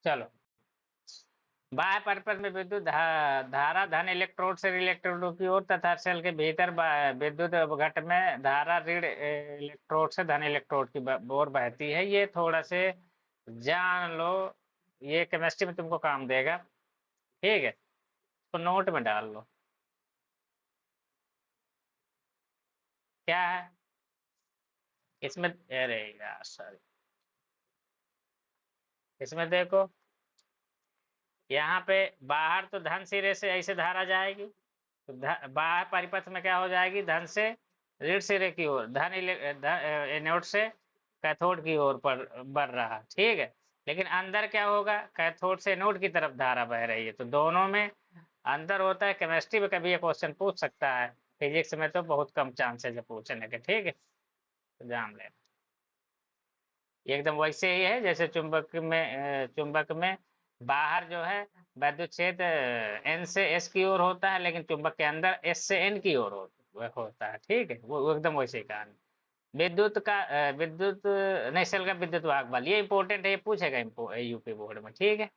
चलो, बाह्य परिपथ में विद्युत धारा धन इलेक्ट्रोड से ऋण इलेक्ट्रोड की ओर तथा सेल के भीतर विद्युत घट में धारा ऋण इलेक्ट्रोड से धन इलेक्ट्रोड की ओर बहती है। ये थोड़ा से जान लो, ये केमिस्ट्री में तुमको काम देगा। ठीक है, तो नोट में डाल लो। क्या है इसमें? अरे यार सॉरी, इसमें देखो, यहाँ पे बाहर तो धन सिरे से ऐसे धारा जाएगी, तो बाहर परिपथ में क्या हो जाएगी? धन से ऋण सिरे की ओर, एनोड से कैथोड की ओर पर बढ़ रहा। ठीक है, लेकिन अंदर क्या होगा? कैथोड से एनोड की तरफ धारा बह रही है, तो दोनों में अंतर होता है। केमिस्ट्री में कभी ये क्वेश्चन पूछ सकता है, फिजिक्स में तो बहुत कम चांसेस है पूछने के। ठीक है, तो जान लेना। ये एकदम वैसे ही है जैसे चुंबक में बाहर जो है वैद्युत क्षेत्र एन से एस की ओर होता है, लेकिन चुंबक के अंदर एस से एन की ओर होता है। ठीक है, वो एकदम वैसे ही कहानी। विद्युत नहीं, सेल का विद्युत वाहक बल, ये इंपॉर्टेंट है, ये पूछेगा यूपी बोर्ड में। ठीक है,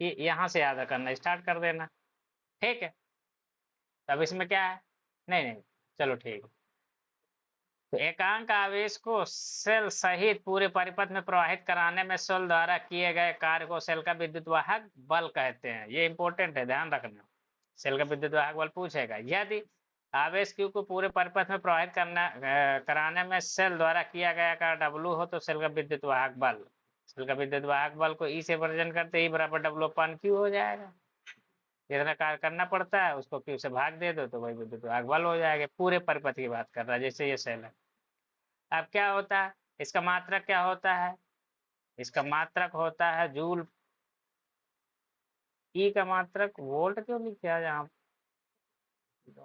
ये यहाँ से याद करना स्टार्ट कर देना। ठीक है, तब इसमें क्या है? नहीं नहीं, चलो ठीक है। तो एकांक आवेश को सेल सहित पूरे परिपथ में प्रवाहित कराने में सेल द्वारा किए गए कार्य को सेल का विद्युत वाहक बल कहते हैं। ये इंपॉर्टेंट है, ध्यान रखना। सेल का विद्युत वाहक बल पूछेगा। यदि आवेश Q को पूरे परिपथ में प्रवाहित कराने में सेल द्वारा किया गया कार्य W हो, तो सेल का विद्युत वाहक बल, सेल का विद्युत वाहक बल को E से वर्जन करते ही बराबर W/Q हो जाएगा। जितना कार्य करना पड़ता है उसको Q से भाग दे दो, तो वही विद्युत वाहक बल हो जाएगा। पूरे परिपथ की बात कर रहा है, जैसे ये सेल है। अब क्या होता है? इसका मात्रक क्या होता है? इसका मात्रक होता है जूल। ई का मात्रक वोल्ट क्यों लिखा है यहाँ?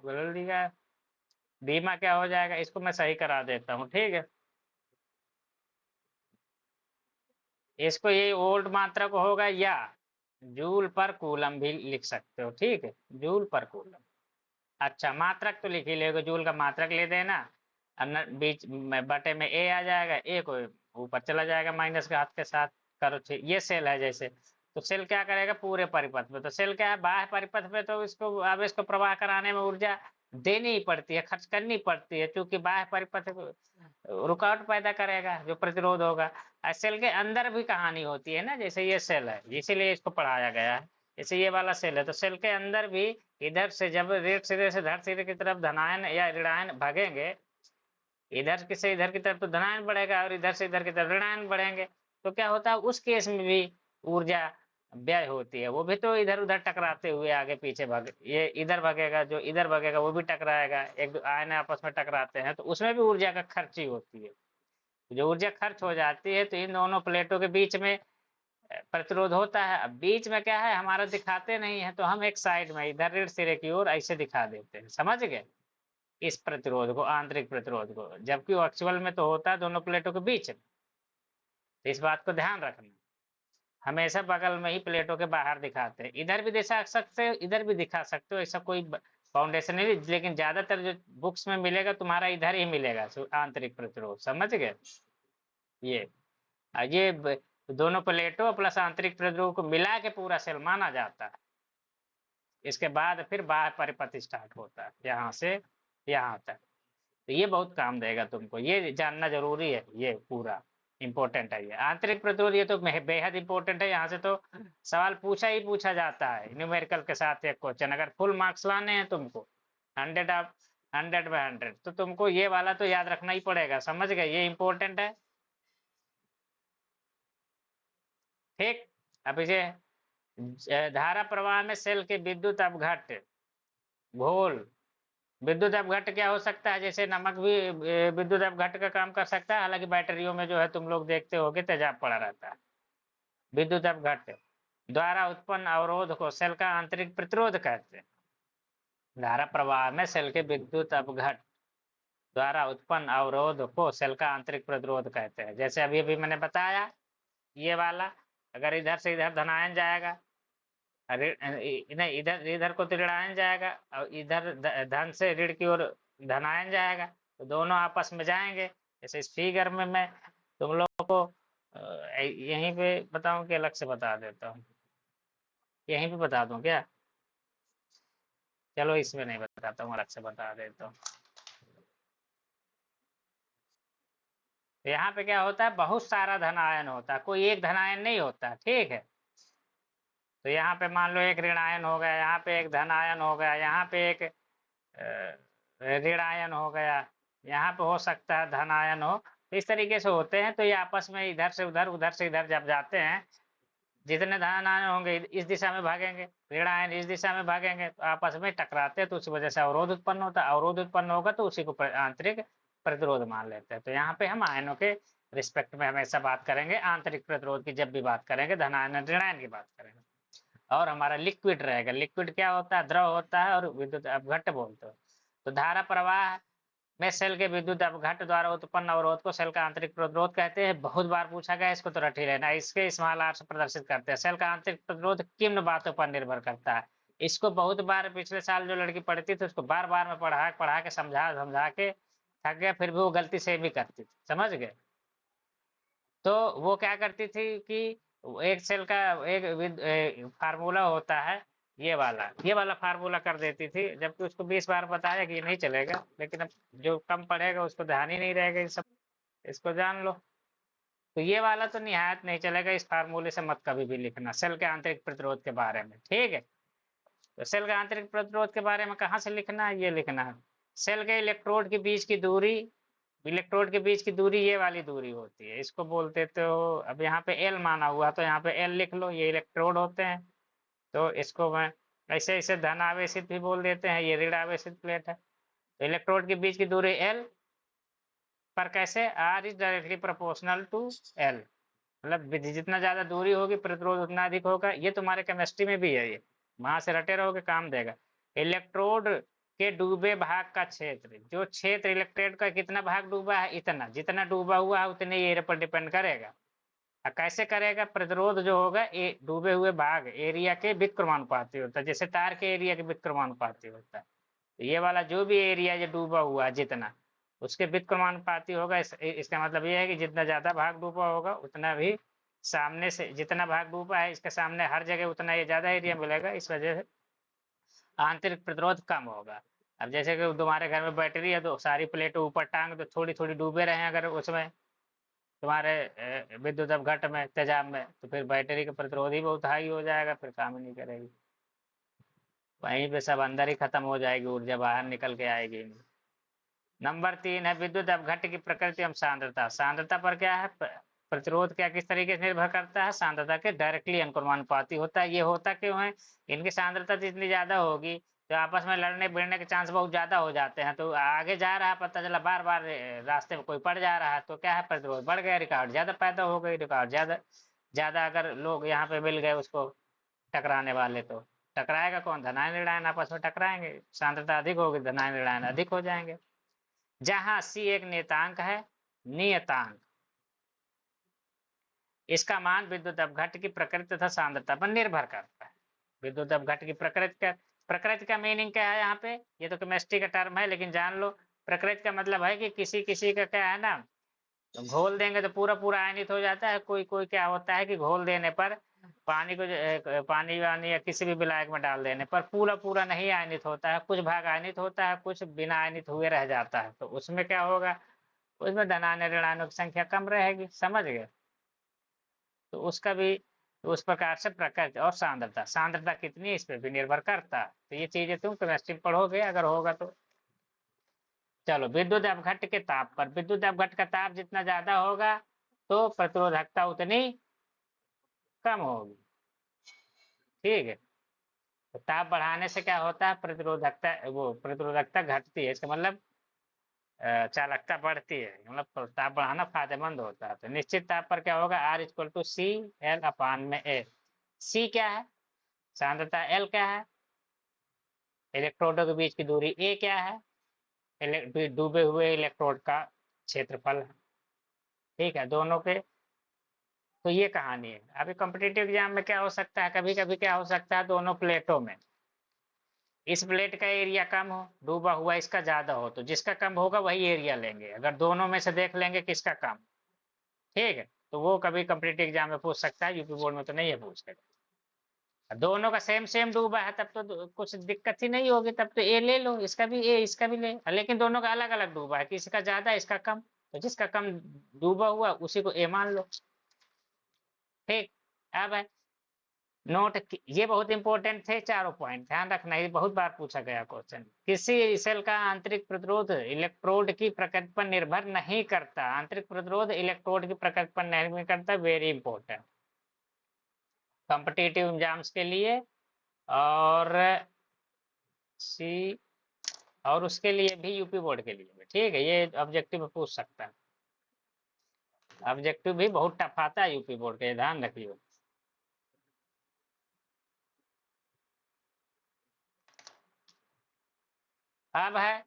गलत लिखा है। बीमा क्या हो जाएगा? इसको मैं सही करा देता हूँ। ठीक है, इसको ये वोल्ट मात्रक होगा, या जूल पर कूलम भी लिख सकते हो। ठीक है, जूल पर कूलम। अच्छा, मात्रक तो लिख ही लेगा, जूल का मात्रक ले देना। बीच में बटे में ए आ जाएगा, ए को ऊपर चला जाएगा माइनस के हाथ के साथ। करो ठीक। ये सेल है जैसे, तो सेल क्या करेगा? पूरे परिपथ में, तो सेल क्या है? बाह्य परिपथ में तो इसको आवेश को प्रवाह कराने में ऊर्जा देनी ही पड़ती है, खर्च करनी पड़ती है, क्योंकि बाह्य परिपथ रुकावट पैदा करेगा, जो प्रतिरोध होगा। सेल के अंदर भी कहानी होती है ना, जैसे ये सेल है, इसीलिए इसको पढ़ाया गया है। जैसे ये वाला सेल है, तो सेल के अंदर भी इधर से जब ऋण सिरे से धन सिरे की तरफ धनायन या ऋणायन भागेंगे, इधर से इधर की तरफ तो धनायन बढ़ेगा, और इधर से इधर की तरफ ऋणायन बढ़ेंगे, तो क्या होता है? उस केस में भी ऊर्जा व्यय होती है। वो भी तो इधर उधर टकराते हुए आगे पीछे भागे, ये इधर भागेगा, जो इधर भागेगा वो भी टकराएगा, एक दो आयन आपस में टकराते हैं, तो उसमें भी ऊर्जा का खर्च ही होती है। जो ऊर्जा खर्च हो जाती है, तो इन दोनों प्लेटों के बीच में प्रतिरोध होता है। अब बीच में क्या है? हमारा दिखाते नहीं है, तो हम एक साइड में इधर ऋण सिरे की ओर ऐसे दिखा देते हैं, समझ गए? इस प्रतिरोध को, आंतरिक प्रतिरोध को, जबकि वो एक्चुअल में तो होता है दोनों प्लेटों के बीच में। तो इस बात को ध्यान रखना, हमेशा बगल में ही प्लेटों के बाहर दिखाते हैं। इधर भी दिखा सकते हो, इधर भी दिखा सकते हो, ऐसा कोई फाउंडेशन नहीं, लेकिन ज्यादातर जो बुक्स में मिलेगा तुम्हारा इधर ही मिलेगा आंतरिक प्रतिरोध, समझ गए? ये दोनों प्लेटों प्लस आंतरिक प्रतिरोध को मिला के पूरा सेल माना जाता है। इसके बाद फिर बाह्य परिपथ स्टार्ट होता है, यहाँ से यहाँ तक। तो ये बहुत काम देगा तुमको, ये जानना जरूरी है, ये पूरा इंपॉर्टेंट है। ये आंतरिक प्रतिरोध, ये तो बेहद इंपॉर्टेंट है। यहाँ से तो सवाल पूछा ही पूछा जाता है न्यूमेरिकल के साथ एक क्वेश्चन। अगर फुल मार्क्स लाने हैं तुमको, 100 में 100, तो तुमको ये वाला तो याद रखना ही पड़ेगा, समझ गए? ये इंपॉर्टेंट है। ठीक, अब इसे धारा प्रवाह में सेल के विद्युत अपघट्ट घोल। विद्युत अपघट्ट क्या हो सकता है? जैसे नमक भी विद्युत अपघट्ट का काम कर सकता है, हालांकि बैटरियों में जो है तुम लोग देखते होगे तेजाब पड़ा रहता है। विद्युत अपघट्ट द्वारा उत्पन्न अवरोध को सेल का आंतरिक प्रतिरोध कहते हैं। धारा प्रवाह में सेल के विद्युत अपघट्ट द्वारा उत्पन्न अवरोध को सेल का आंतरिक प्रतिरोध कहते हैं। जैसे अभी अभी मैंने बताया, ये वाला अगर इधर से इधर धनायन जाएगा, नहीं, इधर इधर को तो ऋणायन जाएगा, और इधर धन से ऋण की ओर धनायन जाएगा, तो दोनों आपस में जाएंगे। जैसे इस फिगर में मैं तुम लोगों को यहीं पे बताऊं कि अलग से बता देता हूँ? यहीं पे बता दूं क्या? चलो इसमें नहीं बताता हूँ, अलग से बता देता हूँ। तो यहाँ पे क्या होता है, बहुत सारा धन आयन होता है, कोई एक धन आयन नहीं होता, ठीक है। तो यहाँ पे मान लो एक ऋण आयन हो गया, यहाँ पे एक धन आयन हो गया, यहाँ पे एक ऋण आयन हो गया, यहाँ पे हो सकता है धन आयन हो। तो इस तरीके से होते हैं। तो ये आपस में इधर से उधर, उधर से इधर जब जाते हैं, जितने धन आयन होंगे इस दिशा में भागेंगे, ऋण आयन इस दिशा में भागेंगे, तो आपस में टकराते हैं, तो उसी वजह से अवरोध उत्पन्न होता है। अवरोध उत्पन्न होगा तो उसी को आंतरिक प्रतिरोध मान लेते हैं। तो यहाँ पे हम आयनों के रिस्पेक्ट में हमेशा बात करेंगे आंतरिक प्रतिरोध की, जब भी बात करेंगे धन आयन ऋण आयन की बात करेंगे। और हमारा लिक्विड रहेगा। लिक्विड क्या होता है, द्रव होता है, और विद्युत अपघट्ट बोलते हो। तो धारा प्रवाह में सेल के विद्युत अपघट्ट द्वारा उत्पन्न अवरोध को सेल का आंतरिक प्रतिरोध कहते हैं। बहुत बार पूछा गया, इसको तो रट ही लेना। इसके स्मॉल आर से प्रदर्शित करते हैं। सेल का आंतरिक प्रतिरोध किन बातों पर निर्भर करता है? इसको बहुत बार पिछले साल जो लड़की पढ़ती थी उसको बार बार में पढ़ा पढ़ा के समझा समझा के थक गया, फिर भी वो गलती से भी करती थी, समझ गए। तो वो क्या करती थी कि एक सेल का एक फार्मूला होता है, ये वाला फार्मूला कर देती थी, जबकि उसको 20 बार बताया कि ये नहीं चलेगा, लेकिन अब जो कम पढ़ेगा उसको ध्यान ही नहीं रहेगा ये सब। इसको जान लो। तो ये वाला तो निहायत नहीं चलेगा, इस फार्मूले से मत कभी भी लिखना सेल के आंतरिक प्रतिरोध के बारे में, ठीक है। तो सेल के आंतरिक प्रतिरोध के बारे में कहाँ से लिखना है, ये लिखना है। सेल के इलेक्ट्रोड के बीच की दूरी, इलेक्ट्रोड के बीच की दूरी ये वाली दूरी होती है, इसको बोलते। तो अब यहाँ पे एल माना हुआ, तो यहाँ पे एल लिख लो, ये इलेक्ट्रोड होते हैं। तो इसको मैं ऐसे ऐसे धन आवेशित भी बोल देते हैं, ये ऋण आवेशित प्लेट है। तो इलेक्ट्रोड के बीच की दूरी एल पर कैसे, R is directly proportional to L, मतलब जितना ज्यादा दूरी होगी प्रतिरोध उतना अधिक होगा। ये तुम्हारे केमिस्ट्री में भी है, ये वहां से रटे रहोगे काम देगा। इलेक्ट्रोड के डूबे भाग का क्षेत्र, जो क्षेत्र इलेक्ट्रोड का कितना भाग डूबा है, इतना जितना डूबा हुआ है उतने एरिया पर डिपेंड करेगा। और कैसे करेगा, प्रतिरोध जो होगा डूबे हुए भाग एरिया के विक्रमानुपाती होता है, जैसे तार के एरिया के विक्रमानुपाती होता है। तो ये वाला जो भी एरिया जो डूबा हुआ है जितना, उसके विक्रमानुपाती होगा। इसका मतलब ये है कि जितना ज्यादा भाग डूबा होगा उतना भी सामने से, जितना भाग डूबा है इसके सामने हर जगह उतना ये ज्यादा एरिया मिलेगा, इस वजह से आंतरिक प्रतिरोध कम होगा। अब जैसे कि तुम्हारे घर में बैटरी है, तो सारी प्लेटें ऊपर टांग दो, थोड़ी थोड़ी डूबे रहे अगर उसमें तुम्हारे विद्युत अपघट्ट में, तेजाब में, तो फिर बैटरी का प्रतिरोध ही बहुत हाई हो जाएगा, फिर काम ही नहीं करेगी, वहीं पे सब अंदर ही खत्म हो जाएगी, ऊर्जा बाहर निकल के आएगी नहीं। नंबर 3 है विद्युत अपघट्ट की प्रकृति एवं सांद्रता। सांद्रता पर क्या है, प्रतिरोध क्या किस तरीके से निर्भर करता है, सांद्रता के डायरेक्टली अनुक्रमानुपाती होता है। ये होता क्यों है, इनकी सांद्रता जितनी ज्यादा होगी तो आपस में लड़ने भिड़ने के चांस बहुत ज्यादा हो जाते हैं। तो आगे जा रहा है, पता चला बार बार रास्ते में कोई पड़ जा रहा है, तो क्या है, प्रतिरोध बढ़ गया, रिकॉर्ड ज्यादा पैदा हो गई। रिकॉर्ड ज्यादा ज्यादा अगर लोग यहाँ पे मिल गए उसको टकराने वाले, तो टकराएगा कौन, धनायन ऋणायन आपस में टकराएंगे, सांद्रता अधिक होगी, धनायन ऋणायन अधिक हो जाएंगे। जहां सी एक नियतांक है, नियतांक, इसका मान विद्युत अपघट्ट की प्रकृति तथा सांद्रता पर निर्भर करता है। विद्युत अपघट्ट की प्रकृति का मीनिंग क्या है यहाँ पे, ये तो केमिस्ट्री का टर्म है, लेकिन जान लो प्रकृति का मतलब है कि किसी किसी का क्या है ना, तो घोल देंगे तो पूरा पूरा आयनित हो जाता है। कोई कोई क्या होता है कि घोल देने पर पानी को, पानी वानी या किसी भी विलायक में डाल देने पर पूरा पूरा नहीं आयनित होता है, कुछ भाग आयनित होता है, कुछ बिना आयनित हुए रह जाता है। तो उसमें क्या होगा, उसमें धनान्य ऋणान्यों की संख्या कम रहेगी, समझ गए। तो उसका भी उस प्रकार से प्रकृति और सांद्रता, सांद्रता कितनी है इस पे भी निर्भर करता है। तो ये चीजें तुम केमिस्ट्री पढ़ोगे अगर होगा तो। चलो, विद्युत अपघट्ट के ताप पर, विद्युत अपघट्ट का ताप जितना ज्यादा होगा तो प्रतिरोधकता उतनी कम होगी, ठीक है। तो ताप बढ़ाने से क्या होता है, प्रतिरोधकता, वो प्रतिरोधकता घटती है, इसका मतलब चालकता बढ़ती है, मतलब ताप बढ़ाना फायदेमंद होता है। तो निश्चित ताप पर क्या होगा, R equal to C L अपान में ए। सी क्या है, सांद्रता, एल क्या है, इलेक्ट्रोडों के बीच की दूरी, ए क्या है, डूबे हुए इलेक्ट्रोड का क्षेत्रफल है, ठीक है, दोनों के। तो ये कहानी है। अभी कॉम्पिटिटिव एग्जाम में क्या हो सकता है, कभी कभी क्या हो सकता है, दोनों प्लेटों में इस प्लेट का एरिया कम हो, डूबा हुआ इसका ज्यादा हो, तो जिसका कम होगा वही एरिया लेंगे, अगर दोनों में से देख लेंगे किसका कम, ठीक है। तो वो कभी कॉम्पिटिटिव एग्जाम में पूछ सकता है, यूपी बोर्ड में तो नहीं है पूछेगा। दोनों का सेम सेम डूबा है तब तो कुछ दिक्कत ही नहीं होगी, तब तो ए ले लो, इसका भी ए इसका भी ले, लेकिन दोनों का अलग अलग डूबा है, किसी का ज्यादा इसका कम, तो जिसका कम डूबा हुआ उसी को ए मान लो। ठीक। अब है नोट, ये बहुत इंपॉर्टेंट थे चारों पॉइंट, ध्यान रखना, ये बहुत बार पूछा गया क्वेश्चन। किसी सेल का आंतरिक प्रतिरोध इलेक्ट्रोड की प्रकृति पर निर्भर नहीं करता, आंतरिक प्रतिरोध इलेक्ट्रोड की प्रकृति पर निर्भर करता, वेरी इंपॉर्टेंट कॉम्पिटिटिव एग्जाम्स के लिए, और सी, और उसके लिए भी, यूपी बोर्ड के लिए भी। ठीक है, ये ऑब्जेक्टिव में पूछ सकता है, ऑब्जेक्टिव भी बहुत टफ आता है यूपी बोर्ड के, ध्यान रखिए। अब है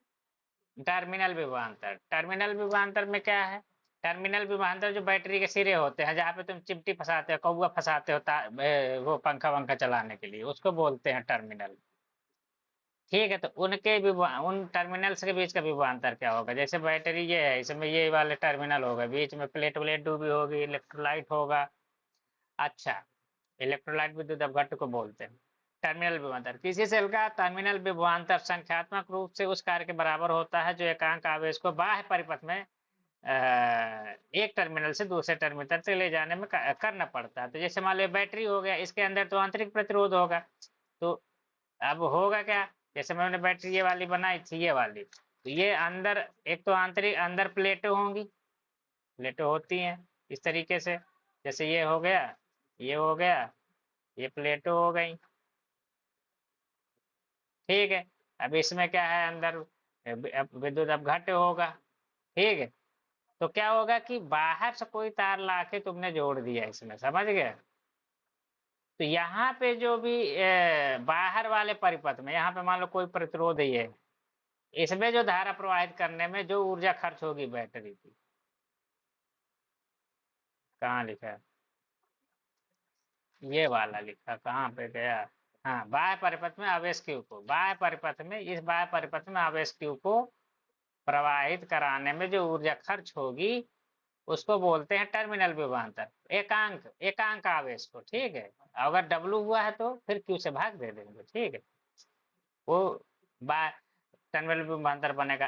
टर्मिनल विभवांतर। टर्मिनल विभवांतर में क्या है? टर्मिनल विभवांतर जो बैटरी के सिरे होते हैं, जहाँ पे तुम चिमटी फंसाते हो, कौवा फंसाते हो, वो पंखा वंखा चलाने के लिए, उसको बोलते हैं टर्मिनल। ठीक है, तो उन टर्मिनल्स के बीच का विभवांतर क्या होगा? जैसे बैटरी ये है, इसमें ये वाले टर्मिनल होगा, बीच में प्लेट व्लेट डूबी होगी, इलेक्ट्रोलाइट होगा। अच्छा, इलेक्ट्रोलाइट विद्युत अपघट्ट को बोलते हैं टर्मिनल विभवांतर। किसी सेल का टर्मिनल विभवांतर संख्यात्मक रूप से उस कार्य के बराबर होता है जो एकांक आवेश को बाह्य परिपथ में एक टर्मिनल से दूसरे टर्मिनल तक ले जाने में करना पड़ता है। तो जैसे मान लो बैटरी हो गया, इसके अंदर तो आंतरिक प्रतिरोध होगा, तो अब होगा क्या? जैसे मैंने बैटरी ये वाली बनाई थी, ये वाली, तो ये अंदर एक तो आंतरिक अंदर प्लेटें होंगी, प्लेटें होती हैं इस तरीके से, जैसे ये हो गया, ये हो गया, ये प्लेटें हो गई। ठीक है, अब इसमें क्या है, अंदर विद्युत अपघट्य होगा। ठीक है, तो क्या होगा कि बाहर से कोई तार लाके तुमने जोड़ दिया इसमें, समझ गए? तो यहाँ पे जो भी बाहर वाले परिपथ में, यहाँ पे मान लो कोई प्रतिरोध ही है, इसमें जो धारा प्रवाहित करने में जो ऊर्जा खर्च होगी बैटरी की, कहाँ लिखा है? ये वाला लिखा, कहाँ पे गया? हाँ, बाह्य परिपथ में आवेश क्यू को, बाह्य परिपथ में, इस बाह्य परिपथ में आवेश क्यू को प्रवाहित कराने में जो ऊर्जा खर्च होगी उसको बोलते हैं टर्मिनल विभवांतर, एकांक, एकांक आवेश को। ठीक है, अगर डब्लू हुआ है तो फिर क्यू से भाग दे देंगे। ठीक है, वो बा टर्मिनल विभवांतर बनेगा।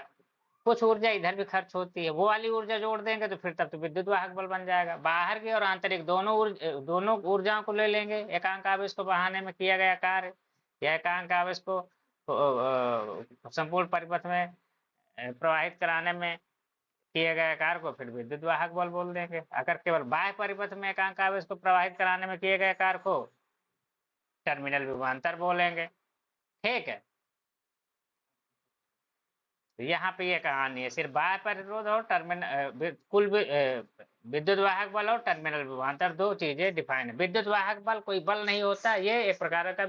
कुछ ऊर्जा इधर भी खर्च होती है, वो वाली ऊर्जा जोड़ देंगे तो फिर तब तो विद्युत वाहक बल बन जाएगा। बाहर की और आंतरिक दोनों ऊर्जाओं को ले लेंगे, एकांक आवेश को बढ़ाने में किया गया कार्य, या एकांक आवेश को संपूर्ण परिपथ में प्रवाहित कराने में किए गए कार्य को फिर विद्युत वाहक बल बोल देंगे। अगर केवल बाह्य परिपथ में एकांक आवेश को प्रवाहित कराने में किए गए कार्य को टर्मिनल विभवांतर बोलेंगे। ठीक है, तो यहाँ पे ये कहानी है, सिर्फ बाह्य प्रतिरोध और टर्मिनल विद्युत वाहक बल और टर्मिनल विभवांतर, दो चीजें डिफाइन है। विद्युत वाहक बल कोई बल नहीं होता, ये एक प्रकार का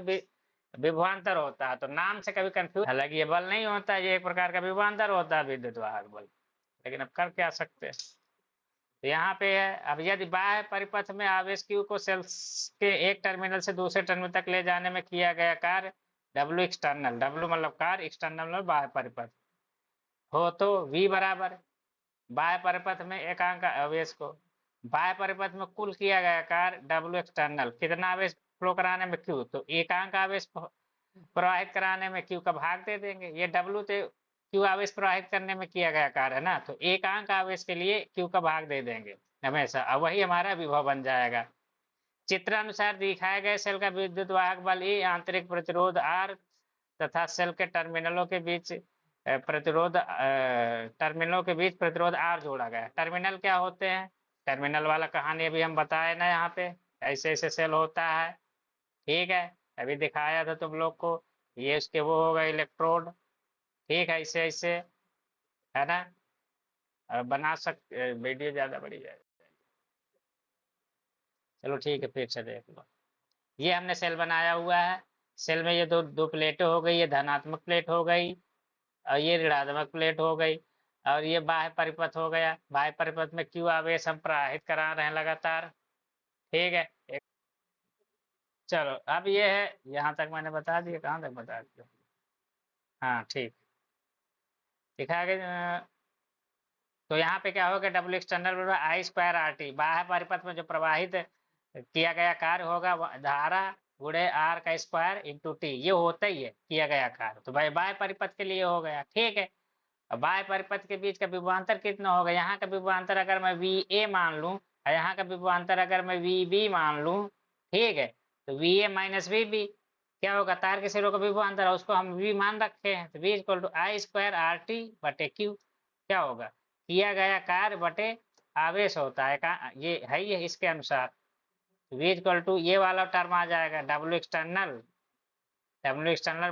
विभवांतर होता है, तो नाम से कभी कंफ्यूज, हालांकि ये बल नहीं होता, ये एक प्रकार का विभवांतर होता है विद्युत वाहक बल, लेकिन अब कर क्या सकते हैं। तो यहाँ पे है, अब यदि बाह्य परिपथ में आवेश क्यू को सेल्स के एक टर्मिनल से दूसरे टर्मिनल तक ले जाने में किया गया कार्य डब्ल्यू एक्सटर्नल, डब्ल्यू मतलब कार्य, एक्सटर्नल मतलब बाह्य परिपथ हो, तो V बराबर बाह्य परिपथ में एकांक आवेश को, बाह्य परिपथ में कुल किया गया कार्य डब्ल्यू एक्सटर्नल, कितना आवेश फ्लो कराने में Q, तो एकांक आवेश प्रवाहित कराने में Q का भाग दे देंगे। ये W तो Q आवेश प्रवाहित करने में किया गया कार्य है ना, तो एकांक आवेश के लिए Q का भाग दे देंगे हमेशा, अब वही हमारा विभव बन जाएगा। चित्रानुसार दिखाए गए सेल का विद्युत वाहक बल E, आंतरिक प्रतिरोध R तथा सेल के टर्मिनलों के बीच प्रतिरोध, टर्मिनलों के बीच प्रतिरोध R जोड़ा गया। टर्मिनल क्या होते हैं? टर्मिनल वाला कहानी अभी हम बताए ना, यहाँ पे ऐसे ऐसे सेल होता है। ठीक है, अभी दिखाया था तुम लोग को, ये उसके वो होगा इलेक्ट्रोड। ठीक है, ऐसे ऐसे है ना, बना सकते, वीडियो ज्यादा बड़ी जाए, चलो ठीक है, फिर से देख लो। ये हमने सेल बनाया हुआ है, सेल में ये दो दो प्लेटें हो गई, ये धनात्मक प्लेट हो गई और ये ऋणात्मक प्लेट हो गई, और ये बाह्य परिपथ हो गया। बाह्य परिपथ में क्यू आवेश हम प्रवाहित करा रहे हैं लगातार। ठीक है, चलो अब ये है, यहाँ तक मैंने बता दिया, कहाँ तक बता दिया? हाँ ठीक, दिखा के तो यहाँ पे क्या होगा, डब्ल्यू एक्सटर्नल बराबर आई स्क्वायर आर टी, बाह्य परिपथ में जो प्रवाहित किया गया कार्य होगा धारा गुणे आर का स्क्वायर इंटू टी, ये होता ही है किया गया कार्य। तो भाई बाह्य परिपथ के लिए हो गया, ठीक है। अब बाह्य परिपथ के बीच का विभवांतर कितना होगा, यहाँ का विभवांतर अगर मैं वी ए मान लूं और यहाँ का विभवांतर अगर मैं वी बी मान लूं, ठीक है, तो V A minus V B क्या होगा, तार के सिरों का विभवांतर है, उसको हम वी मान रखे हैं, तो V equal to I square R T बटे क्यू, क्या होगा, किया गया कार्य बटे आवेश होता है का, ये है ही है इसके अनुसार। वी इक्वल टू ये वाला टर्म आ जाएगा डब्ल्यू एक्सटर्नल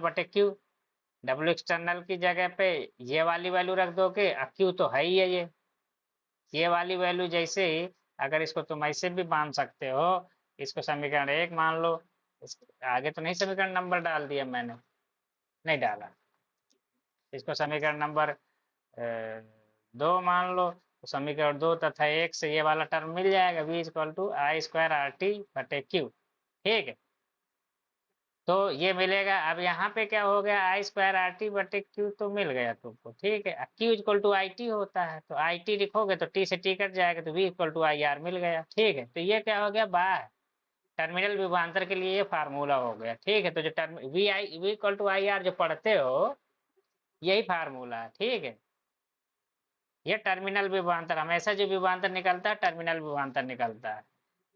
बटे क्यू, डब्ल्यू एक्सटर्नल की जगह पे ये वाली वैल्यू रख दोगे, क्यू तो है ही है ये वाली वैल्यू, जैसे ही अगर इसको तुम ऐसे भी मान सकते हो, इसको समीकरण 1 मान लो, आगे तो नहीं समीकरण नंबर डाल दिया मैंने, नहीं डाला, इसको समीकरण नंबर 2 मान लो, तो समीकरण 2 तथा 1 से ये वाला टर्म मिल जाएगा, v equal to I square R T बटे क्यू, ठीक है। तो ये मिलेगा, अब यहाँ पे क्या हो गया, आई स्क्वायर आर टी बटे क्यू तो मिल गया तुमको, ठीक है। Q equal to I T होता है, तो आई टी लिखोगे तो टी से टी कट जाएगा, तो V equal to I R मिल गया, ठीक है। तो ये क्या हो गया, बाह्य टर्मिनल विभवांतर के लिए ये फार्मूला हो गया, ठीक है। तो जो term V equal to I R जो पढ़ते हो, यही फार्मूला है, ठीक है। ये टर्मिनल विभवांतर, हमेशा जो विभवांतर निकलता है टर्मिनल विभवांतर निकलता है,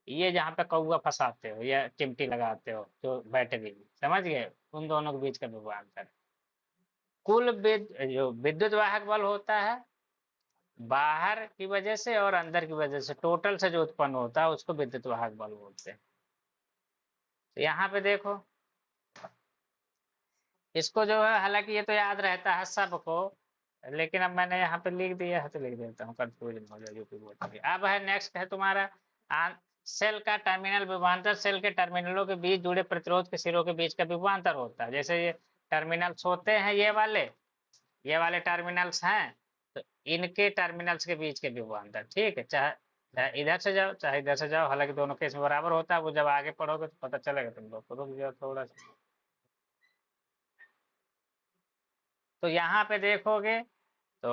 ये जहाँ पे कौआ फंसाते हो या चिमटी लगाते हो जो बैटरी में, समझ गए, उन दोनों के बीच का विभवांतर। कुल जो विद्युत वाहक बल होता है बाहर की वजह से और अंदर की वजह से टोटल से जो उत्पन्न होता है उसको विद्युत वाहक बल बोलते हैं। तो यहाँ पे देखो, इसको जो है, हालांकि ये तो याद रहता है सबको, लेकिन अब मैंने यहाँ पे लिख दिया है तो लिख देता हूँ, कंफ्यूजन हो जाए यूपी बोर्ड में। अब है नेक्स्ट है तुम्हारा सेल का टर्मिनल विभवांतर, सेल के टर्मिनलों के बीच जुड़े प्रतिरोध के सिरों के बीच का विभवांतर होता है। जैसे ये टर्मिनल्स होते हैं, ये वाले टर्मिनल्स हैं, तो इनके टर्मिनल्स के बीच के विभवांतर, ठीक है, चाहे इधर से जाओ चाहे इधर से जाओ, हालांकि दोनों केस में बराबर होता है, वो जब आगे पढ़ोगे तो पता चलेगा तुम लोग को, रुक जाओ थोड़ा सा। तो यहाँ पे देखोगे तो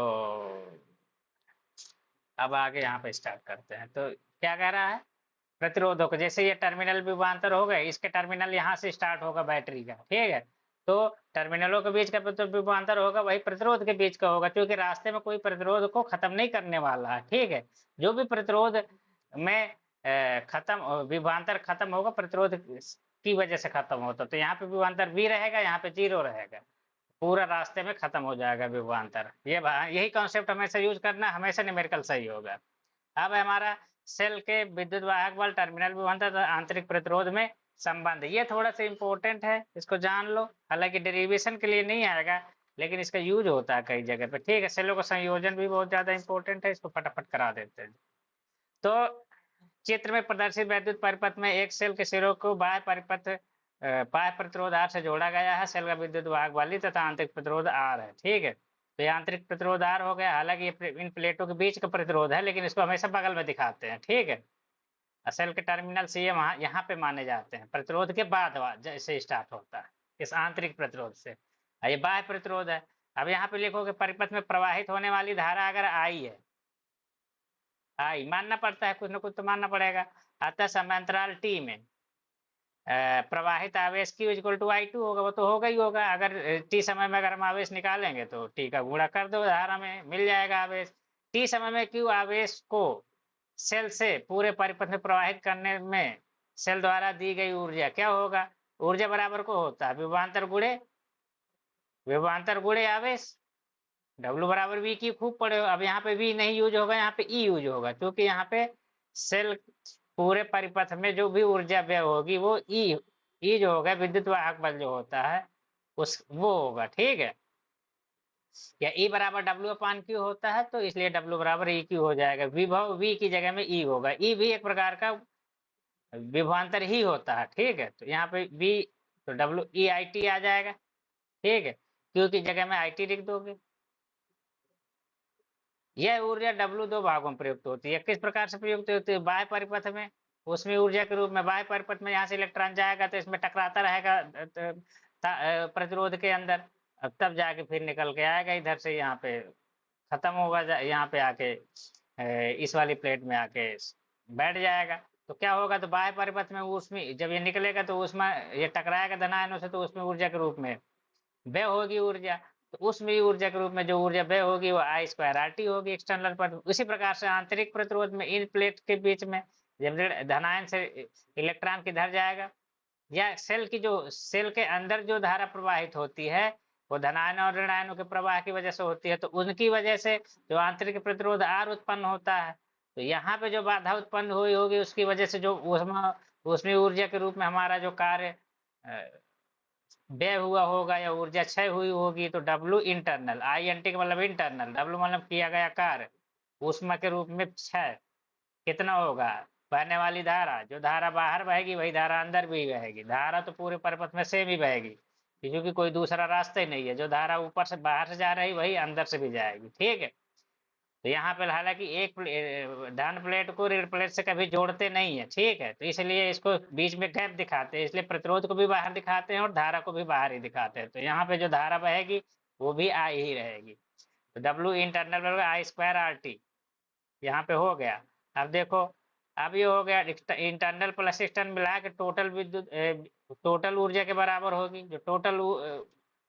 अब आगे यहाँ पे स्टार्ट करते हैं, तो क्या कह रहा है, प्रतिरोधों को, जैसे ये टर्मिनल विभवांतर हो गए, इसके टर्मिनल यहाँ से स्टार्ट होगा बैटरी का, ठीक है, तो टर्मिनलों के बीच का विभवांतर होगा वही प्रतिरोध के बीच का होगा, क्योंकि रास्ते में कोई प्रतिरोध को खत्म नहीं करने वाला है, ठीक है। जो भी प्रतिरोध में खत्म विभवांतर खत्म होगा प्रतिरोध की वजह से खत्म होता, तो यहाँ पे विभवांतर v रहेगा, यहाँ पे 0 रहेगा, पूरा रास्ते में खत्म हो जाएगा विभवांतर। ये यही कॉन्सेप्ट हमेशा यूज करना, हमेशा न्यूमेरिकल सही होगा। अब हमारा सेल के विद्युत वाहक बल टर्मिनल विभवांतर आंतरिक प्रतिरोध में संबंध, ये थोड़ा सा इंपॉर्टेंट है, इसको जान लो, हालांकि डेरिवेशन के लिए नहीं आएगा लेकिन इसका यूज होता है कई जगह पे, ठीक है। सेलों का संयोजन भी बहुत ज्यादा इंपॉर्टेंट है, इसको फटाफट करा देते हैं। तो चित्र में प्रदर्शित वैद्युत परिपथ में एक सेल के सिरों को बाह्य प्रतिरोध आर से जोड़ा गया है, सेल का विद्युत वाहक बल तथा आंतरिक प्रतिरोध आर है, ठीक है। तो ये आंतरिक प्रतिरोध आर हो गया, हालांकि ये इन प्लेटों के बीच का प्रतिरोध है, लेकिन इसको हमेशा बगल में दिखाते हैं, ठीक है। सेल के टर्मिनल से ये यहाँ पे माने जाते हैं, प्रतिरोध के बाद जैसे स्टार्ट होता है इस आंतरिक प्रतिरोध से, ये बाह्य प्रतिरोध है। अब यहाँ पे लिखोगे परिपथ में प्रवाहित होने वाली धारा अगर आई है, आई मानना पड़ता है, कुछ ना कुछ तो मानना पड़ेगा, अतः समांतराल टी में प्रवाहित आवेश Q equal to I T होगा, वो तो होगा ही होगा, अगर टी समय में अगर हम आवेश निकालेंगे तो टी का गुणा कर दो, धारा में मिल जाएगा आवेश। टी समय में Q आवेश को सेल से पूरे परिपथ में प्रवाहित करने में सेल द्वारा दी गई ऊर्जा क्या होगा, ऊर्जा बराबर को होता है विभवांतर गुणे आवेश, W बराबर V की खूब पड़े हो। अब यहाँ पे V नहीं यूज होगा, यहाँ पे E यूज होगा, क्योंकि यहाँ पे सेल पूरे परिपथ में जो भी ऊर्जा व्यय होगी वो ई जो होगा विद्युत वाहक बल जो होता है उस वो होगा, ठीक है। या E बराबर W/Q होता है, तो इसलिए W बराबर EQ हो जाएगा, विभव V की जगह में E होगा, E भी एक प्रकार का विभवांतर ही होता है, ठीक है। तो यहाँ पे V तो WEIT आ जाएगा, ठीक है, Q की जगह में IT लिख दोगे। यह ऊर्जा W दो भागों में प्रयुक्त होती है, किस प्रकार से प्रयुक्त होती है, बाह्य परिपथ में, उसमें ऊर्जा के रूप में बाह्य परिपथ में यहाँ से इलेक्ट्रॉन जाएगा तो इसमें टकराता रहेगा प्रतिरोध के अंदर, तब जाके फिर निकल के आएगा इधर से यहाँ पे खत्म होगा यहाँ पे आके इस वाली प्लेट में आके बैठ जाएगा। तो क्या होगा, तो बाह्य परिपथ में उसमें जब ये निकलेगा तो उसमें ये टकराएगा धन आयनों से, तो उसमें ऊर्जा के रूप में व्यय होगी ऊर्जा। तो उसमें ऊर्जा के रूप में जो ऊर्जा व्यय होगी वो आई स्क्वायर आर टी होगी एक्सटर्नल पर। उसी प्रकार से आंतरिक प्रतिरोध में इन प्लेट के बीच में जब धनायन से इलेक्ट्रॉन किधर जाएगा, या सेल की जो सेल के अंदर जो धारा प्रवाहित होती है वो धनायन और ऋणायनों के प्रवाह की वजह से होती है, तो उनकी वजह से जो आंतरिक प्रतिरोध आर उत्पन्न होता है। तो यहाँ पे जो बाधा उत्पन्न हुई होगी उसकी वजह से जो उसमें ऊर्जा के रूप में हमारा जो कार्य व्यय हुआ होगा या ऊर्जा क्षय हुई होगी, तो W internal, I N T का मतलब इंटरनल, डब्ल्यू मतलब किया गया कार्य, ऊष्मा के रूप में क्षय कितना होगा, बहने वाली धारा, जो धारा बाहर बहेगी वही धारा अंदर भी बहेगी। धारा तो पूरे परिपथ में सेम ही बहेगी, क्योंकि कोई दूसरा रास्ता ही नहीं है। जो धारा ऊपर से बाहर से जा रही वही अंदर से भी जाएगी, ठीक है। तो यहाँ पे हालांकि एक धन प्लेट को ऋण प्लेट से कभी जोड़ते नहीं है, ठीक है, तो इसलिए इसको बीच में गैप दिखाते हैं, इसलिए प्रतिरोध को भी बाहर दिखाते हैं और धारा को भी बाहर ही दिखाते हैं। तो यहाँ पे जो धारा बहेगी वो भी आई ही रहेगी। तो डब्ल्यू इंटरनल बराबर आई स्क्वायर आर टी, यहाँ पे हो गया। अब देखो, अब ये हो गया इंटरनल प्लस एक्सटर्नल मिला के टोटल विद्युत टोटल ऊर्जा के बराबर होगी। जो टोटल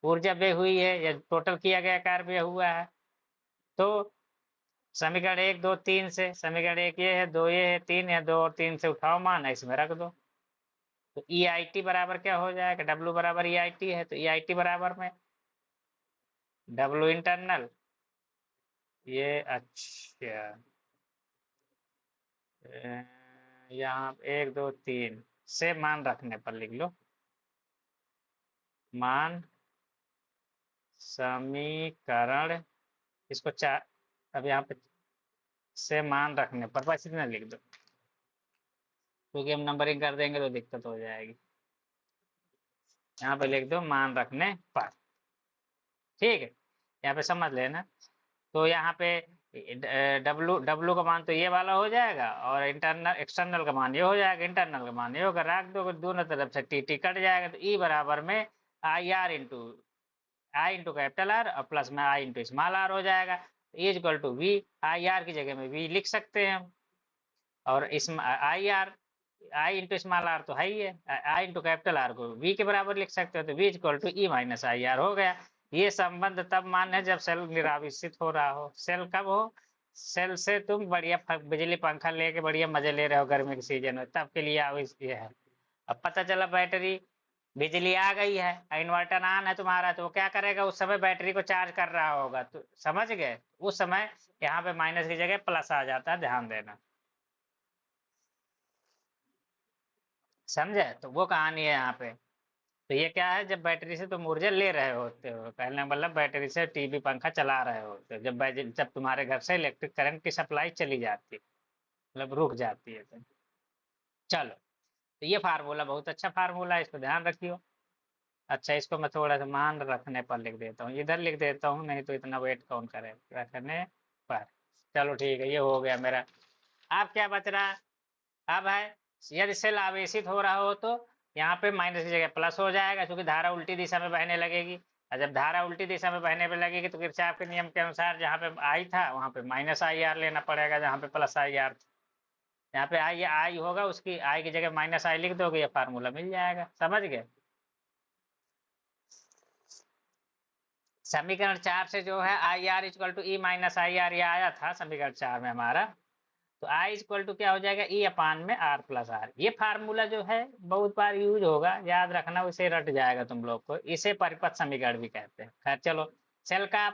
ऊर्जा व्यय हुई है या टोटल किया गया कार्य व्यय हुआ है, तो समीकरण 1 2 3 से, समीकरण 1 ये है, 2 ये है, 3 है, 2 और 3 से उठाओ मान, इसमें रख दो। तो ई आई टी बराबर क्या हो जाएगा, डब्ल्यू बराबर ई आई टी है, तो ई आई टी बराबर में डब्ल्यू इंटरनल, ये अच्छा यहाँ 1 2 3 से मान रखने पर लिख लो, मान समीकरण, इसको चार, अब यहाँ पे से मान रखने पर बस इतना लिख दो, क्योंकि हम नंबरिंग कर देंगे तो दिक्कत हो जाएगी। यहाँ पे लिख दो मान रखने पर, ठीक है, यहाँ पे समझ लेना। तो यहाँ पे डब्लू डब्लू का मान तो ये वाला हो जाएगा, और इंटरनल एक्सटर्नल का मान ये हो जाएगा, इंटरनल का मान ये होगा, रख दो दोनों तरफ से टी टी कट जाएगा, तो ई बराबर में I R into capital R और प्लस में आई इंटू स्मॉल आर हो जाएगा। Is equal to V, I R की जगह में वी लिख सकते हैं हम, और इस I R, I into small R तो है ही है, आई इंटू कैपिटल आर को वी के बराबर लिख सकते हो, तो V equal to E minus I R हो गया। ये संबंध तब मान्य है जब सेल निराविष्टित हो रहा हो। सेल कब हो, सेल से तुम बढ़िया बिजली पंखा लेके बढ़िया मजे ले रहे हो गर्मी के सीजन में, तब के लिए ये है। अब पता चला बैटरी, बिजली आ गई है, इन्वर्टर ऑन है तुम्हारा, तो वो क्या करेगा, उस समय बैटरी को चार्ज कर रहा होगा, तो समझ गए, उस समय यहाँ पे माइनस की जगह प्लस आ जाता है, ध्यान देना, समझे। तो वो कहानी है यहाँ पे। तो ये क्या है, जब बैटरी से तुम ऊर्जा ले रहे होते हो, कहने मतलब बैटरी से टीवी पंखा चला रहे होते हो, जब तुम्हारे घर से इलेक्ट्रिक करंट की सप्लाई चली जाती है, मतलब रुक जाती है, तो चलो। तो ये फार्मूला बहुत अच्छा फार्मूला है, इसको ध्यान रखियो। अच्छा, इसको मैं थोड़ा सा मान रखने पर लिख देता हूँ, इधर लिख देता हूँ, नहीं तो इतना वेट कौन करे, रखने पर। चलो ठीक है, ये हो गया मेरा। अब क्या बच रहा है, अब है यदि सेल आवेशित हो रहा हो तो यहाँ पे माइनस की जगह प्लस हो जाएगा, क्योंकि धारा उल्टी दिशा में बहने लगेगी, और जब धारा उल्टी दिशा में बहने पे लगेगी तो किरचॉफ के नियम के अनुसार जहाँ पे आई था वहाँ पे माइनस आई आर लेना पड़ेगा, जहाँ पे प्लस आई आर, यहाँ पे आई आई होगा, उसकी आई की जगह माइनस आई लिख दोगे, ये फार्मूला मिल जाएगा, समझ गए। समीकरण 4 से जो है I R equal to E minus I R, ये आया था समीकरण 4 में हमारा, तो आई इक्वल टू क्या हो जाएगा, ई अपान में आर प्लस आर। ये फार्मूला जो है बहुत बार यूज होगा, याद रखना, उसे रट जाएगा तुम लोग को, इसे परिपथ समीकरण भी कहते हैं। खैर चलो, सेल का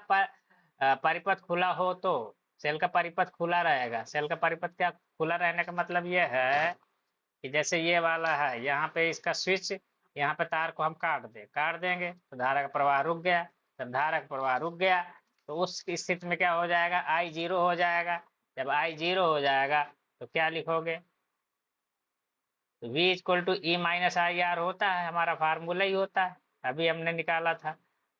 परिपथ खुला हो तो सेल का परिपथ खुला रहेगा। सेल का परिपथ क्या खुला रहने का मतलब ये है कि जैसे ये वाला है, यहाँ पे इसका स्विच, यहाँ पे तार को हम काट देंगे तो धारा का प्रवाह रुक गया। जब धारा का प्रवाह रुक गया तो उस स्थिति में क्या हो जाएगा, आई जीरो हो जाएगा। जब आई जीरो हो जाएगा तो क्या लिखोगे, तो v equal to E minus I R होता है, हमारा फार्मूला ही होता है, अभी हमने निकाला था।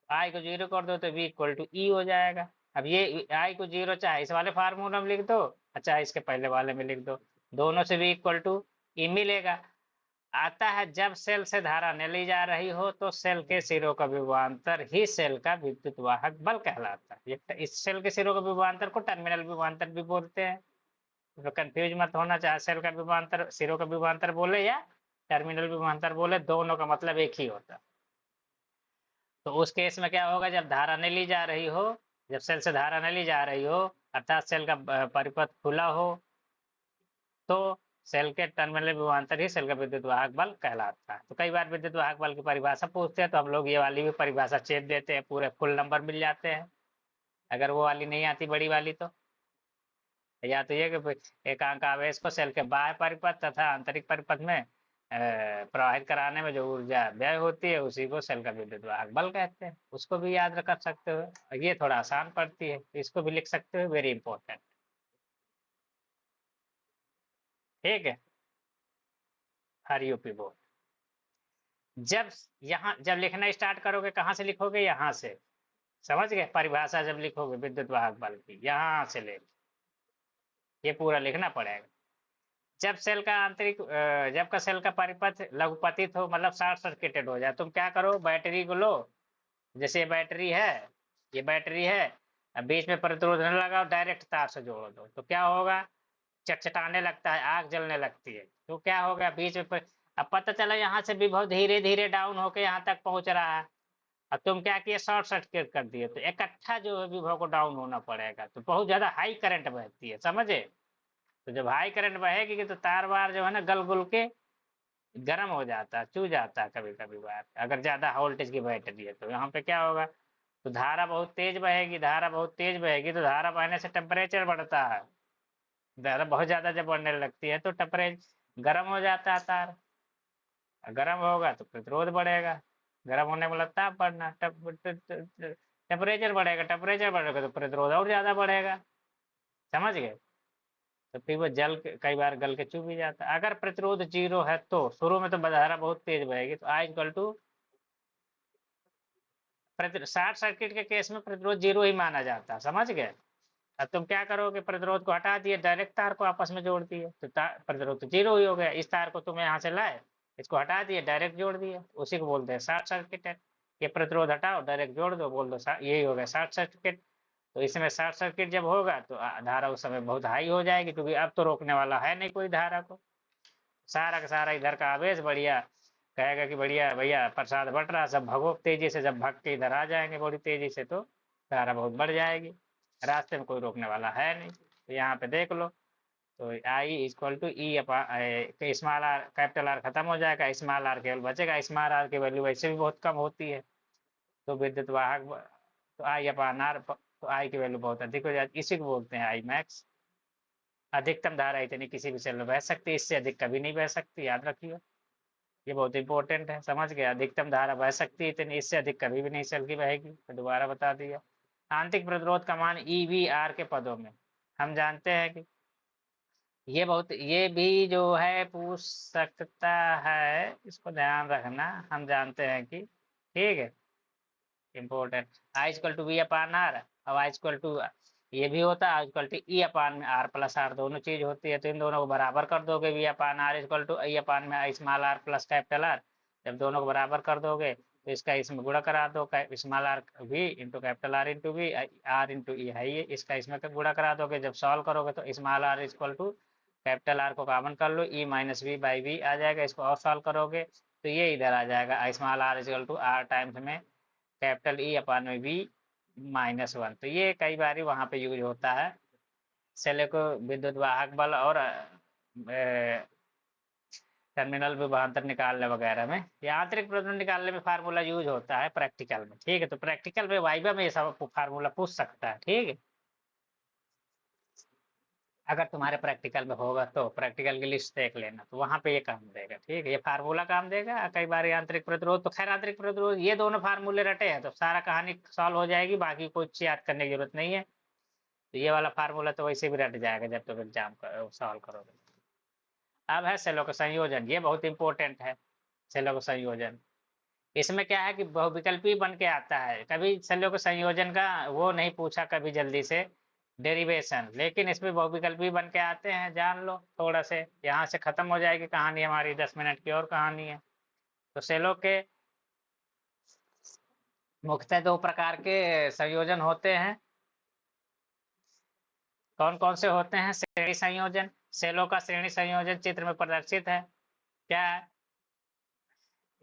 आई को जीरो कर दो तो v इक्वल टू ई हो जाएगा। अब ये आई को जीरो चाहे इस वाले फार्मूला में लिख दो, अच्छा इसके पहले वाले में लिख दो, दोनों से v इक्वल टू ई मिलेगा। आता है जब सेल से धारा न ली जा रही हो तो सेल के सिरों का विभवांतर ही सेल का विद्युत वाहक बल कहलाता है। इस सेल के सिरों का विभवांतर को टर्मिनल विभवांतर भी बोलते हैं, तो कंफ्यूज मत होना, चाहे सेल का विभवांतर सिरों का विभवांतर बोले या टर्मिनल विभवांतर बोले, दोनों का मतलब एक ही होता है। तो उस केस में क्या होगा, जब धारा न ली जा रही हो, जब सेल से धारा न ली जा रही हो अर्थात सेल का परिपथ खुला हो, तो सेल के टर्मिनल विभवांतर ही सेल का विद्युत वाहक बल कहलाता है। तो कई बार विद्युत वाहक बल की परिभाषा पूछते हैं तो हम लोग ये वाली भी परिभाषा चेप देते हैं, पूरे फुल नंबर मिल जाते हैं। अगर वो वाली नहीं आती बड़ी वाली तो या तो ये कि एकांक आवेश को सेल के बाह्य परिपथ तथा आंतरिक परिपथ में प्रवाहित कराने में जो ऊर्जा व्यय होती है उसी को सेल का विद्युत वाहक बल कहते हैं। उसको भी याद रख सकते हो, ये थोड़ा आसान पड़ती है, इसको भी लिख सकते हो, वेरी इंपॉर्टेंट। ठीक है, हर यूपी बोर्ड। जब यहाँ जब लिखना स्टार्ट करोगे कहाँ से लिखोगे, यहाँ से, समझ गए, परिभाषा जब लिखोगे विद्युत वाहक बल की यहाँ से ले, ये पूरा लिखना पड़ेगा। जब सेल का आंतरिक जब का सेल का परिपथ लघुपतित हो, मतलब शॉर्ट सर्किटेड हो जाए, तुम क्या करो, बैटरी को लो, जैसे ये बैटरी है, ये बैटरी है, अब बीच में प्रतिरोध न लगाओ, डायरेक्ट तार से जोड़ दो, तो क्या होगा, चटचटाने लगता है, आग जलने लगती है, तो क्या हो गया बीच में अब पता चला यहाँ से विभव धीरे धीरे डाउन होके यहाँ तक पहुंच रहा है, अब तुम क्या किए, शॉर्ट सर्किट कर दिए, तो इकट्ठा जो है विभव को डाउन होना पड़ेगा, तो बहुत ज्यादा हाई करंट बहती है, समझे। तो जब हाई करंट बहेगी तो तार वार जो है ना गल गुल के गर्म हो जाता है, चू जाता है कभी कभी बार, अगर ज्यादा वोल्टेज की बैटरी है तो यहाँ पे क्या होगा, तो धारा बहुत तेज बहेगी, धारा बहुत तेज बहेगी तो धारा बहने से टेम्परेचर बढ़ता है, धारा बहुत ज्यादा जब बढ़ने लगती है तो टेम्परेचर गर्म हो जाता है तार, गर्म होगा तो प्रतिरोध बढ़ेगा, गर्म होने वाला ताप बढ़ना, टेम्परेचर बढ़ेगा, टेम्परेचर बढ़ेगा तो प्रतिरोध और ज्यादा बढ़ेगा, समझ गए। तो फिर वो जल कई बार गल के चुभ भी जाता है। अगर प्रतिरोध जीरो है तो शुरू में तो धारा बहुत तेज बहेगी, तो I equal to short circuit के केस में प्रतिरोध जीरो ही माना जाता है, समझ गए। अब तुम क्या करोगे, प्रतिरोध को हटा दिए, डायरेक्ट तार को आपस में जोड़ दिए, तो प्रतिरोध तो जीरो ही हो गया, इस तार को तुम यहाँ से लाए, इसको हटा दिए, डायरेक्ट जोड़ दिए, उसी को बोलते हैं शॉर्ट सर्किट है। ये प्रतिरोध हटाओ, डायरेक्ट जोड़ दो, बोल दो यही हो गया शॉर्ट सर्किट। तो इसमें शॉर्ट सर्किट जब होगा तो धारा उस समय बहुत हाई हो जाएगी, क्योंकि अब तो रोकने वाला है नहीं कोई धारा को, सारा का सारा इधर का आवेश बढ़िया कहेगा कि बढ़िया भैया प्रसाद बट रहा, सब भगो तेजी से, जब भग के इधर आ जाएंगे बड़ी तेजी से तो धारा बहुत बढ़ जाएगी, रास्ते में कोई रोकने वाला है नहीं। तो यहाँ पे देख लो, तो I equal to E small R, capital R खत्म हो जाएगा, स्मॉल आर केवल बचेगा, स्मॉल आर की वैल्यू वैसे भी बहुत कम होती है, तो विद्युत वाहक तो आई अपान आर, तो आई की वैल्यू बहुत अधिक हो जाती है, इसी को बोलते हैं आई मैक्स। अधिकतम धारा इतनी किसी भी सेल में बह सकती है, इससे अधिक कभी नहीं बह सकती, याद रखिए, ये बहुत इंपॉर्टेंट है, समझ गए, अधिकतम धारा बह सकती है इतनी, इससे अधिक कभी भी नहीं सेल की बहेगी, तो दोबारा बता दिया। आंतरिक प्रतिरोध का मान ई वी आर के पदों में हम जानते हैं कि ये बहुत, ये भी जो है पूछ सकता है, इसको ध्यान रखना, हम जानते हैं कि ठीक है, important, I equal to V upon R, अब आई इक्वल टू ये भी होता है, आई इक्वल टू ई अपान में आर प्लस आर, दोनों चीज होती है, तो इन दोनों को बराबर कर दोगे, V upon R equal to E upon में I small R plus capital R, जब दोनों को बराबर कर दोगे तो इसका इसमें गुणा करा दो, small R V into capital R into V, R into E है ये, इसका इसमें गुणा करा दोगे, जब सॉल्व करोगे तो small R equal to capital R को कॉमन कर लो, E minus V by V आ जाएगा, इसको और सॉल्व करोगे तो ये इधर आ जाएगा, small R equal to R times में कैपिटल ई अपान में वी माइनस वन, तो ये कई बार वहां पे यूज होता है सेल को विद्युत वाहक बल और टर्मिनल विभवांतर निकालने वगैरह में, या आंतरिक प्रतिरोध निकालने में फार्मूला यूज होता है प्रैक्टिकल में, ठीक है। तो प्रैक्टिकल में वाइवा में ये सब फार्मूला पूछ सकता है, ठीक है, अगर तुम्हारे प्रैक्टिकल में होगा तो प्रैक्टिकल की लिस्ट देख लेना, तो वहां पे ये काम देगा, ठीक है, ये फार्मूला काम देगा। कई बार आंतरिक प्रतिरोध, तो खैर आंतरिक प्रतिरोध ये दोनों फार्मूले रटे हैं तो सारा कहानी सॉल्व हो जाएगी, बाकी कुछ याद करने की जरूरत नहीं है, तो ये वाला फार्मूला तो वैसे भी रट जाएगा जब तुम एग्जाम सॉल्व करोगे। अब है सेलों का संयोजन, ये बहुत इंपॉर्टेंट है, सेलों का संयोजन, इसमें क्या है कि बहुविकल्पी बन के आता है, कभी सेलों के संयोजन का वो नहीं पूछा कभी जल्दी से, डेरिवेशन, लेकिन इसमें बहुविकल्पी बन के आते हैं, जान लो थोड़ा से। यहाँ से खत्म हो जाएगी कहानी हमारी, 10 मिनट की और कहानी है। तो सेलों के मुख्यतः दो प्रकार के संयोजन होते हैं। कौन कौन से होते हैं? श्रेणी संयोजन। सेलों का श्रेणी संयोजन चित्र में प्रदर्शित है। क्या है?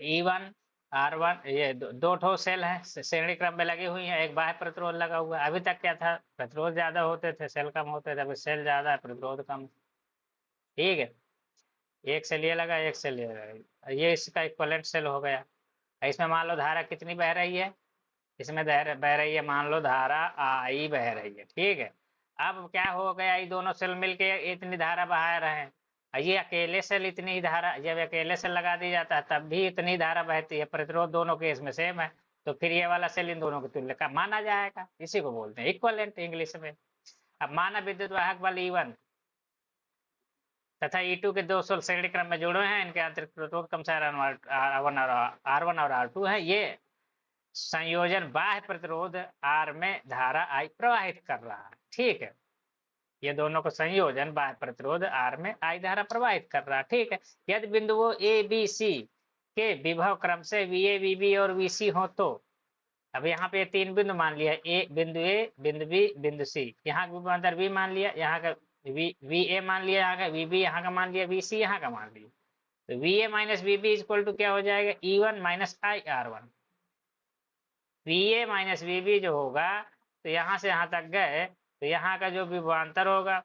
E1 R1, ये दो ठो सेल है, श्रेणी क्रम में लगी हुई है, एक बाह्य प्रतिरोध लगा हुआ है। अभी तक क्या था? प्रतिरोध ज्यादा होते थे, सेल कम होते थे। अभी सेल ज्यादा है, प्रतिरोध कम। ठीक है, एक सेल ये लगा, एक सेल ये लगा, ये इसका इक्विवेलेंट सेल हो गया। इसमें मान लो धारा कितनी बह रही है? इसमें बह रही है, मान लो धारा आई बह रही है। ठीक है, अब क्या हो गया, ये दोनों सेल मिलके इतनी धारा बहा रहे हैं। ये अकेले सेल इतनी ही धारा, जब अकेले सेल लगा दी जाता है तब भी इतनी धारा बहती है। प्रतिरोध दोनों केस में सेम है, तो फिर ये वाला सेल इन दोनों के तुल्य का माना जाएगा। इसी को बोलते हैं इक्विवेलेंट इंग्लिश में। अब माना विद्युत वाहक बल E1 तथा E2 के दो सेल श्रेणी क्रम में जुड़े हैं, इनके आंतरिक प्रतिरोध कम से R1 और R2 है। ये संयोजन बाह्य प्रतिरोध R में धारा I प्रवाहित कर रहा है। ठीक है, ये दोनों को संयोजन बाह्य प्रतिरोध R में I धारा प्रवाहित कर रहा है। ठीक है, यदि बिंदुओं A B C के विभव क्रम से VA VB और VC हो तो, अब यहाँ पे तीन बिंदु मान लिया, बिंदु A, बिंदु B, बिंदु C। यहाँ का विभवांतर V मान लिया, यहाँ का VA मान लिया, यहाँ का VB यहाँ का मान लिया, VC यहाँ का मान लिया। तो VA minus VB equal to क्या हो जाएगा? E1 minus I R1। VA minus VB जो होगा, तो यहाँ से यहाँ तक गए तो यहाँ का जो विभवांतर होगा,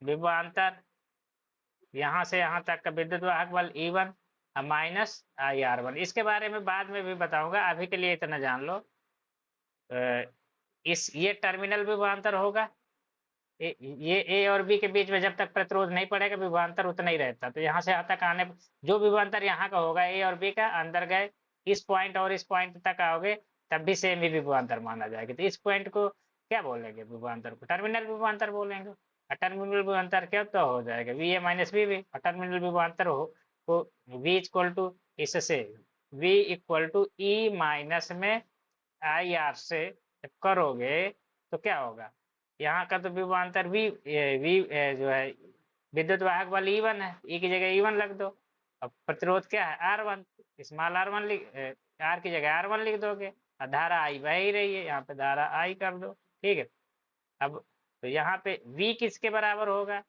विभवांतर यहाँ से यहाँ तक का विद्युत वाहक बल E1 माइनस I R1। इसके बारे में बाद में भी बताऊंगा, अभी के लिए इतना जान लो। ये टर्मिनल विभवांतर होगा। ये A और B के बीच में जब तक प्रतिरोध नहीं पड़ेगा विभवांतर उतना ही रहता। तो यहाँ से यहाँ तक आने, जो विभवांतर यहाँ का होगा A और B का, अंदर गए इस पॉइंट और इस पॉइंट तक आओगे तब भी सेम ही विभवांतर माना जाएगा। तो इस पॉइंट को क्या बोलेंगे? विभवांतर को टर्मिनल विभवांतर बोलेंगे। और टर्मिनल विभवांतर क्या तो हो जाएगा VA माइनस VB। और टर्मिनल विभवांतर हो तो V इक्वल टू, इससे V equal to E minus में IR से जब करोगे तो क्या होगा? यहाँ का तो विभवांतर V जो है विद्युत वाहक बल E1 है, E की जगह E1 रख दो। अब प्रतिरोध क्या है? R1, स्मॉल R1 R की जगह R1 लिख दोगे। और धारा I बह ही रही है, यहाँ पे धारा I कर दो। ठीक है, अब तो यहाँ पे V किसके बराबर होगा?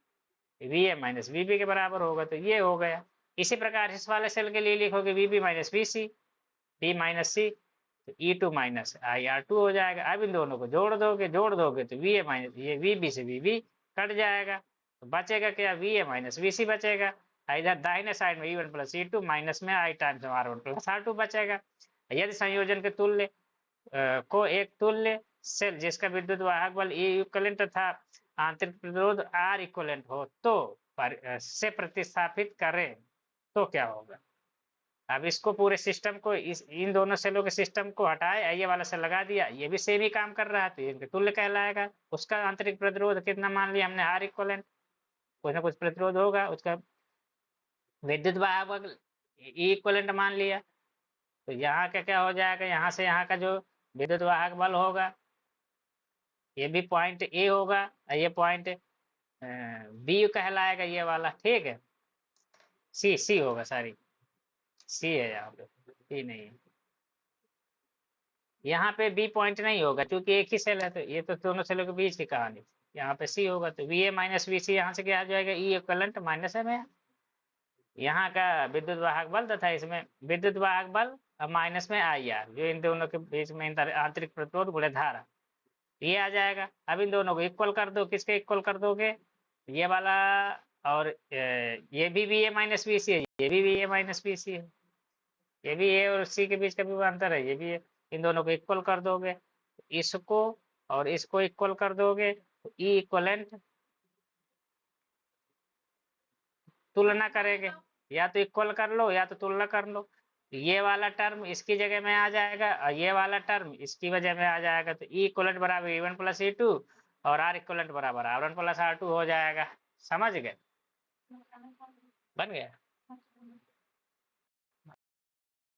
VA माइनस VB के बराबर होगा। तो ये हो गया। इसी प्रकार इस वाले सेल के लिए लिखोगे VB minus VC, B minus C, तो E2 माइनस IR2 हो जाएगा। अब इन दोनों को जोड़ दोगे तो VA माइनस, ये VB से VB कट जाएगा, तो बचेगा क्या? VA माइनस VC बचेगा। इधर दाहिने साइड में E1 प्लस E2 माइनस में I times R1 plus R2 बचेगा। यदि संयोजन के तुल्य को एक तुल्य सेल जिसका विद्युत वाहक बल E इक्विवेलेंट तथा आंतरिक प्रतिरोध R इक्विवेलेंट हो तो से प्रतिस्थापित करें तो क्या होगा? अब इसको पूरे सिस्टम को, इन दोनों सेलों के सिस्टम को हटाए, ये वाला सेल लगा दिया, ये भी सेम ही काम कर रहा है, तो इनके तुल्य कहलाएगा। उसका आंतरिक प्रतिरोध कितना मान लिया हमने? R equivalent. कुछ ना कुछ प्रतिरोध होगा, उसका विद्युत वाहक E इक्विवेलेंट मान लिया। तो यहाँ का क्या हो जाएगा? यहाँ से यहाँ का जो विद्युत वाहक बल होगा, ये भी पॉइंट A होगा, ये पॉइंट B कहलाएगा ये वाला। ठीक है, C होगा, सॉरी C है यहाँ पे, C नहीं है। यहाँ पे B पॉइंट नहीं होगा क्योंकि एक ही सेल है, तो ये तो दोनों सेलों के बीच की कहानी। यहाँ पे C होगा, तो VA माइनस VC यहाँ से क्या आ जाएगा? E इक्विवेलेंट माइनस में यहाँ का विद्युत वाहक बल तथा इसमें विद्युत वाहक बल माइनस में IR, जो इन दोनों के बीच में आंतरिक प्रतिरोध गुणे धारा, ये आ जाएगा। अब इन दोनों को इक्वल कर दो। किसके इक्वल कर दोगे? ये वाला और ये भी VA माइनस VC है, ये भी VA माइनस VC है, ये भी A और C के बीच का विभवांतर है, ये भी है। इन दोनों को इक्वल कर दोगे, इसको और इसको इक्वल कर दोगे, तो E इक्वलेंट तुलना करेंगे, या तो इक्वल कर लो या तो तुलना कर लो। ये वाला टर्म इसकी जगह में आ जाएगा और ये वाला टर्म इसकी वजह में आ जाएगा। तो E इक्वलेंट बराबर E1 प्लस E2 और R इक्वलेंट बराबर R1 प्लस R2 हो जाएगा। समझ गए? बन गया।